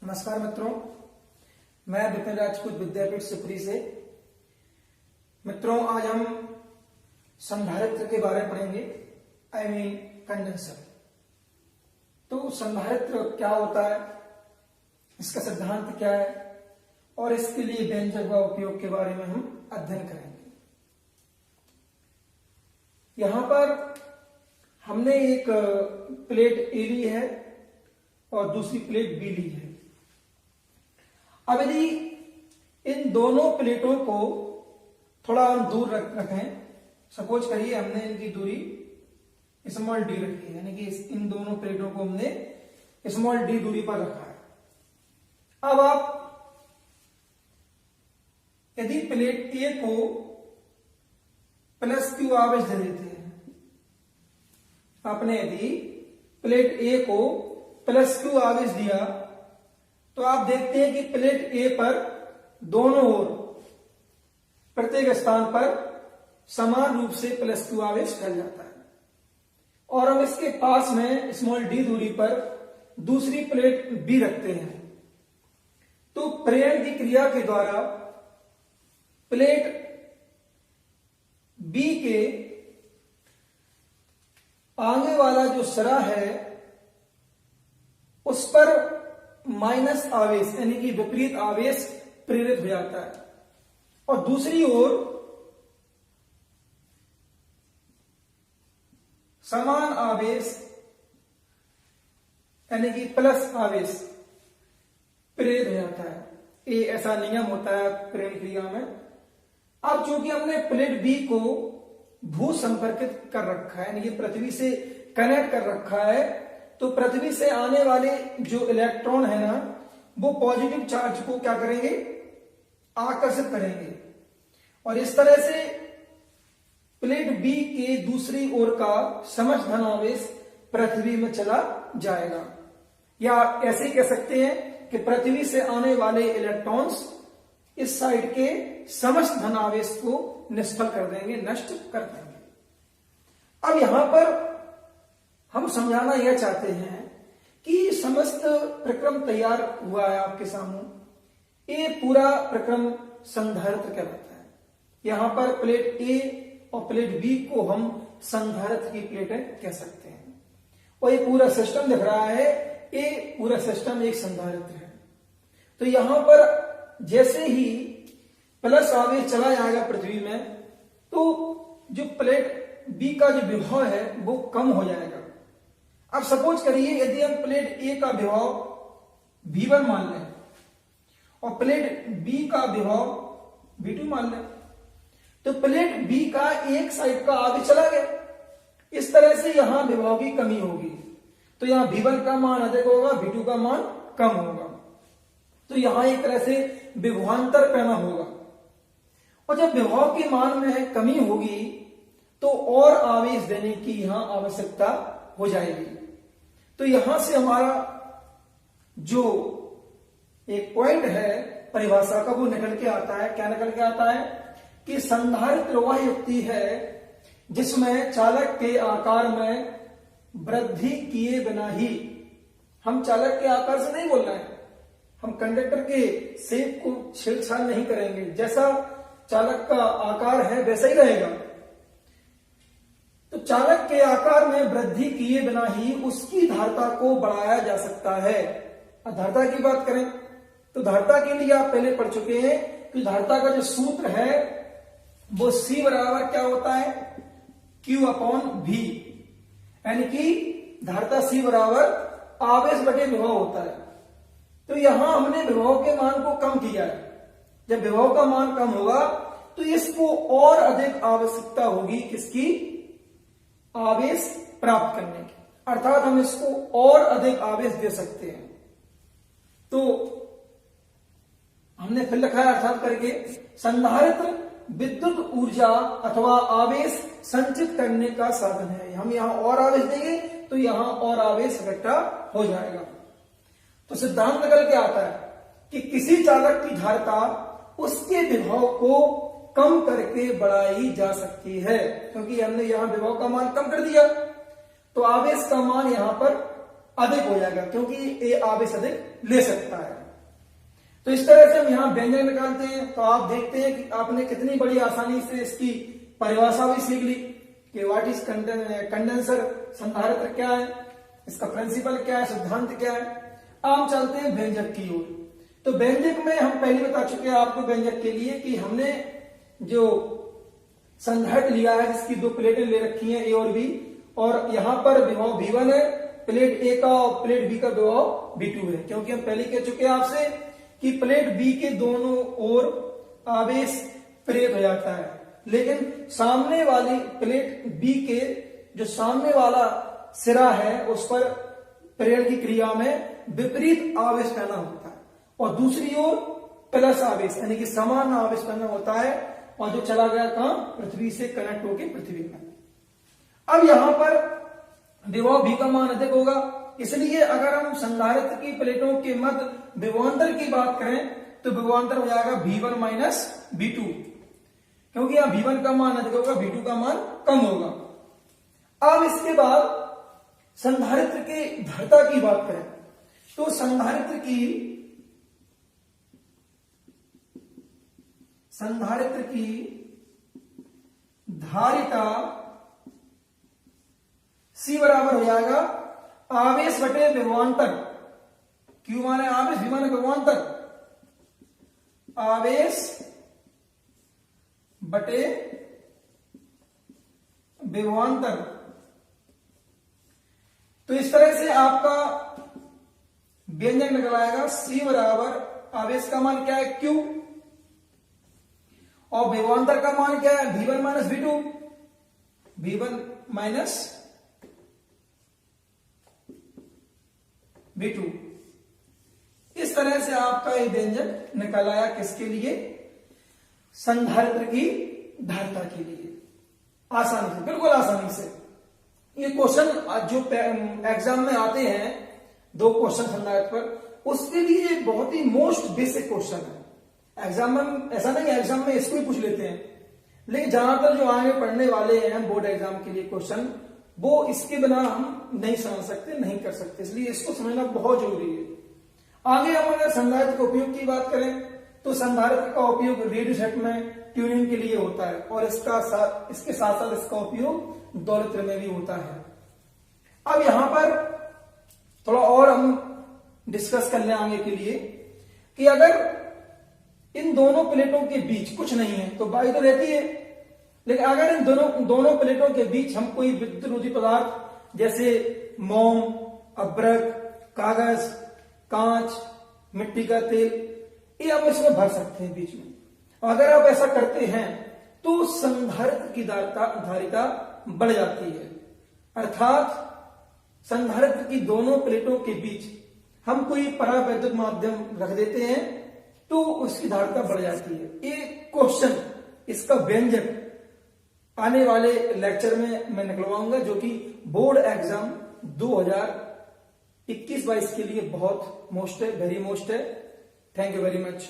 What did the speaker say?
नमस्कार मित्रों, मैं विपिन राजपूत विद्यापीठ सिपरी से। मित्रों, आज हम संधारित्र के बारे में पढ़ेंगे, कंडेंसर। तो संधारित्र क्या होता है, इसका सिद्धांत क्या है और इसके लिए व्यंजक व उपयोग के बारे में हम अध्ययन करेंगे। यहां पर हमने एक प्लेट ए ली है और दूसरी प्लेट बी ली है। अब यदि इन दोनों प्लेटों को थोड़ा हम दूर रखें, सपोज करिए हमने इनकी दूरी स्मॉल डी रखी है, यानी कि इन दोनों प्लेटों को हमने स्मॉल डी दूरी पर रखा है। अब आप यदि प्लेट ए को प्लस क्यू आवेश दे देते हैं, आपने यदि प्लेट ए को प्लस क्यू आवेश दिया तो आप देखते हैं कि प्लेट ए पर दोनों ओर प्रत्येक स्थान पर समान रूप से प्लस क्यू आवेश फैल जाता है। और हम इसके पास में स्मॉल डी दूरी पर दूसरी प्लेट बी रखते हैं, तो प्रेरण की क्रिया के द्वारा प्लेट बी के आगे वाला जो सिरा है उस पर माइनस आवेश यानी कि विपरीत आवेश प्रेरित हो जाता है, और दूसरी ओर समान आवेश यानी कि प्लस आवेश प्रेरित हो जाता है। ये ऐसा नियम होता है प्रेरण क्रिया में। अब चूंकि हमने प्लेट बी को भू संपर्कित कर रखा है, यानी कि पृथ्वी से कनेक्ट कर रखा है, तो पृथ्वी से आने वाले जो इलेक्ट्रॉन है ना, वो पॉजिटिव चार्ज को क्या करेंगे, आकर्षित करेंगे, और इस तरह से प्लेट बी के दूसरी ओर का समस्त धन आवेश पृथ्वी में चला जाएगा। या ऐसे ही कह सकते हैं कि पृथ्वी से आने वाले इलेक्ट्रॉन्स इस साइड के समस्त धन आवेश को निष्फल कर देंगे, नष्ट कर देंगे। अब यहां पर हम समझाना यह चाहते हैं कि समस्त प्रक्रम तैयार हुआ है आपके सामने। ये पूरा प्रक्रम संधारित्र कहलाता है। यहां पर प्लेट ए और प्लेट बी को हम संधारित्र की प्लेटें कह सकते हैं, और ये पूरा सिस्टम दिख रहा है, ये पूरा सिस्टम एक संधारित्र है। तो यहां पर जैसे ही प्लस आवेश चला जाएगा पृथ्वी में, तो जो प्लेट बी का जो विभव है वो कम हो जाएगा। अब सपोज करिए यदि हम प्लेट ए का विभव V1 मान लें और प्लेट बी का विभव V2 मान लें, तो प्लेट बी का एक साइड का आवेश चला गया। इस तरह से यहां विभव की कमी होगी, तो यहां V1 का मान अधिक होगा, V2 का मान कम होगा। तो यहां एक तरह से विभवांतर पैदा होगा, और जब विभव के मान में कमी होगी तो और आवेश देने की यहां आवश्यकता हो जाएगी। तो यहां से हमारा जो एक पॉइंट है परिभाषा का वो निकल के आता है। क्या निकल के आता है कि संधारित्र वह युक्ति है जिसमें चालक के आकार में वृद्धि किए बिना ही, हम चालक के आकार से नहीं बोल रहे हैं, हम कंडक्टर के शेप को छेड़छाड़ नहीं करेंगे, जैसा चालक का आकार है वैसा ही रहेगा। तो चालक के आकार में वृद्धि किए बिना ही उसकी धारता को बढ़ाया जा सकता है। धारता की बात करें तो धारता के लिए आप पहले पढ़ चुके हैं कि धारता का जो सूत्र है वो C बराबर क्या होता है, Q अपॉन V, यानी कि धारता C बराबर आवेश बटे विभव होता है। तो यहां हमने विभव के मान को कम किया है। जब विभव का मान कम होगा तो इसको और अधिक आवश्यकता होगी, किसकी, आवेश प्राप्त करने की, अर्थात हम इसको और अधिक आवेश दे सकते हैं। तो हमने फिर लिखा है अर्थात करके, संधारित्र विद्युत ऊर्जा अथवा आवेश संचित करने का साधन है। हम यहां और आवेश देंगे तो यहां और आवेश इकट्ठा हो जाएगा। तो सिद्धांत निकल के आता है कि किसी चालक की धारता उसके विभव को कम करके बढ़ाई जा सकती है, क्योंकि हमने यहां विभव का मान कम कर दिया, तो आवेश का मान यहां पर अधिक हो जाएगा, क्योंकि ए आवेश अधिक ले सकता है। तो इस तरह से हम यहां व्यंजक निकालते हैं। तो आप देखते हैं कि आपने कितनी बड़ी आसानी से इसकी परिभाषा भी सीख ली कि व्हाट इज कंडेंसर, संधारित्र क्या है, इसका प्रिंसिपल क्या है, सिद्धांत क्या है। अब चलते हैं व्यंजक की ओर। तो व्यंजक में हम पहले बता चुके हैं आपको व्यंजक के लिए कि हमने जो संधारित्र लिया है जिसकी दो प्लेटें ले रखी हैं ए और बी, और यहां पर विभव V1 है, प्लेट ए का और प्लेट बी का विभव V2 है। क्योंकि हम पहले कह चुके हैं आपसे कि प्लेट बी के दोनों ओर आवेश प्रेरित हो जाता है, लेकिन सामने वाली प्लेट बी के जो सामने वाला सिरा है उस पर प्रेरण की क्रिया में विपरीत आवेश पैदा होता है, और दूसरी ओर प्लस आवेश यानी कि समान आवेश पैदा होता है, और जो चला गया कहां, पृथ्वी से कनेक्ट होकर पृथ्वी में। अब यहां पर विभव V का मान अधिक होगा, इसलिए अगर हम संधारित्र की प्लेटों के मध्य विभवांतर की बात करें तो विभवांतर हो जाएगा V1 माइनस V2, क्योंकि यहां V1 का मान अधिक होगा, V2 का मान कम होगा। अब इसके बाद संधारित्र की धारिता की बात करें तो संधारित्र की धारिता C बराबर हो जाएगा आवेश बटे विभवांतर। Q माने आवेश, V माने विभवांतर, आवेश बटे विभवांतर। तो इस तरह से आपका व्यंजक निकल आएगा C बराबर आवेश का मान क्या है Q, और विभवांतर का मान क्या है V1 minus V2, V1 minus V2। इस तरह से आपका ये व्यंजक निकल आया, किसके लिए, संधारित्र की धारिता के लिए। आसानी से, बिल्कुल आसानी से। ये क्वेश्चन जो एग्जाम में आते हैं, दो क्वेश्चन संधारित्र पर, उसके लिए बहुत ही मोस्ट बेसिक क्वेश्चन है। एग्जाम में ऐसा नहीं, एग्जाम में इसको ही पूछ लेते हैं, लेकिन ज्यादातर जो आगे पढ़ने वाले हैं बोर्ड एग्जाम के लिए क्वेश्चन, वो इसके बिना हम नहीं समझ सकते, नहीं कर सकते, इसलिए इसको समझना बहुत जरूरी है। आगे हम अगर संधारित्र के उपयोग की बात करें तो संधारित्र का उपयोग रेडियो सेट में ट्यूनिंग के लिए होता है, और इसके साथ साथ इसका उपयोग दोलित्र में भी होता है। अब यहां पर थोड़ा और हम डिस्कस कर लें आगे के लिए कि अगर इन दोनों प्लेटों के बीच कुछ नहीं है तो बाई तो रहती है, लेकिन अगर इन दोनों प्लेटों के बीच हम कोई विद्युत रोधी पदार्थ जैसे मोम, अब्रक, कागज, कांच, मिट्टी का तेल, ये हम इसमें भर सकते हैं बीच में। अगर आप ऐसा करते हैं तो संधारित्र की धारिता बढ़ जाती है, अर्थात संधारित्र की दोनों प्लेटों के बीच हम कोई परावैद्युत माध्यम रख देते हैं तो उसकी धारिता बढ़ जाती है। ये क्वेश्चन, इसका व्यंजक आने वाले लेक्चर में मैं निकलवाऊंगा, जो कि बोर्ड एग्जाम 2021-22 के लिए बहुत मोस्ट है, वेरी मोस्ट है। Thank you very much.